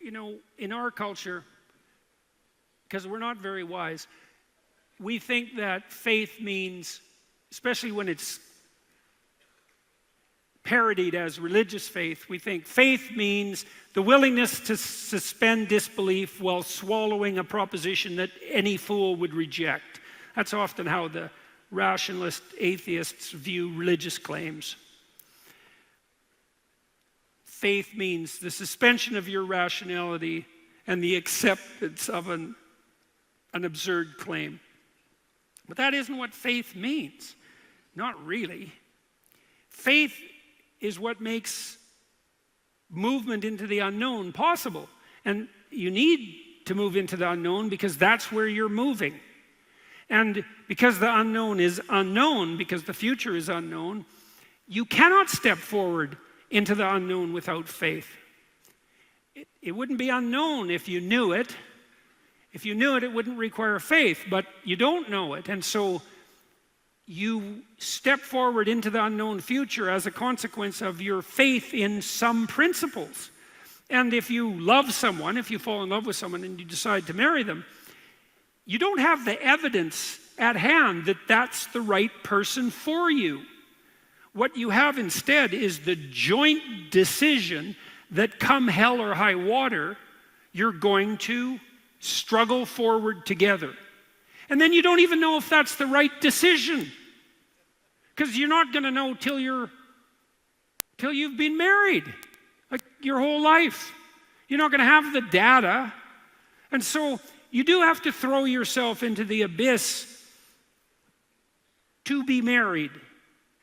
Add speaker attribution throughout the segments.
Speaker 1: in our culture, because we're not very wise, we think that faith means, especially when it's parodied as religious faith, we think faith means the willingness to suspend disbelief while swallowing a proposition that any fool would reject. That's often how the rationalist atheists view religious claims. Faith means the suspension of your rationality and the acceptance of an absurd claim. But that isn't what faith means. Not really. Faith is what makes movement into the unknown possible. And you need to move into the unknown because that's where you're moving. And because the unknown is unknown, because the future is unknown, you cannot step forward into the unknown without faith. It wouldn't be unknown if you knew it. If you knew it, it wouldn't require faith, but you don't know it. And so you step forward into the unknown future as a consequence of your faith in some principles. And if you love someone, if you fall in love with someone and you decide to marry them, you don't have the evidence at hand that that's the right person for you. What you have instead is the joint decision that come hell or high water, you're going to struggle forward together. And then you don't even know if that's the right decision. Because you're not going to know till you've been married, like your whole life. You're not going to have the data. And so you do have to throw yourself into the abyss to be married.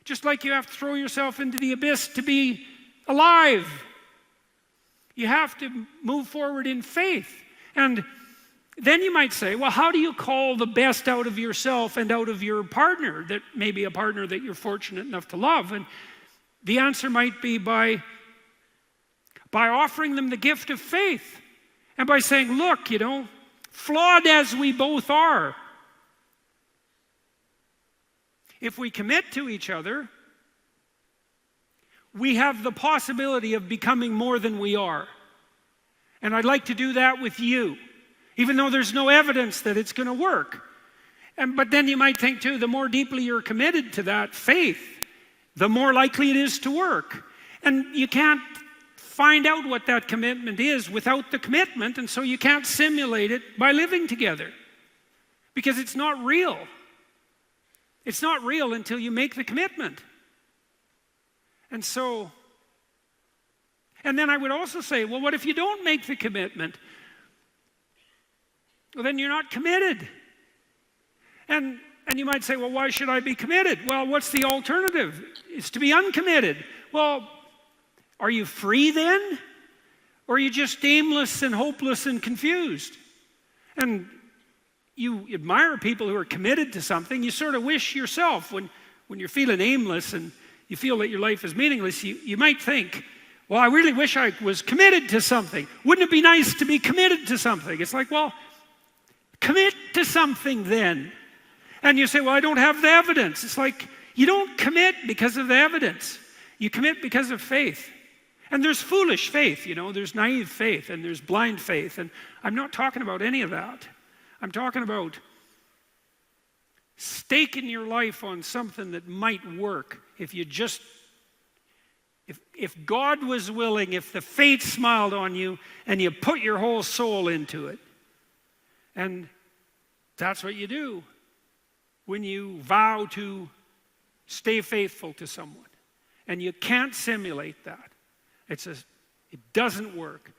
Speaker 1: Just like you have to throw yourself into the abyss to be alive. You have to move forward in faith. And then you might say, well, how do you call the best out of yourself and out of your partner, that may be a partner that you're fortunate enough to love? And the answer might be by offering them the gift of faith. And by saying, look, flawed as we both are, if we commit to each other, we have the possibility of becoming more than we are. And I'd like to do that with you, even though there's no evidence that it's going to work. But then you might think too, the more deeply you're committed to that faith, the more likely it is to work. And you can't find out what that commitment is without the commitment, and so you can't simulate it by living together. Because it's not real. It's not real until you make the commitment. And then I would also say, well, what if you don't make the commitment? Well, then you're not committed. And you might say, well, why should I be committed? Well, what's the alternative? It's to be uncommitted. Well, are you free then? Or are you just aimless and hopeless and confused? And you admire people who are committed to something. You sort of wish yourself, when you're feeling aimless and you feel that your life is meaningless, you might think, well, I really wish I was committed to something. Wouldn't it be nice to be committed to something? It's like, well, commit to something then. And you say, well, I don't have the evidence. It's like, you don't commit because of the evidence. You commit because of faith. And there's foolish faith, there's naive faith and there's blind faith. And I'm not talking about any of that. I'm talking about staking your life on something that might work if you just, if God was willing, if the fate smiled on you and you put your whole soul into it. And that's what you do when you vow to stay faithful to someone. And you can't simulate that. It doesn't work.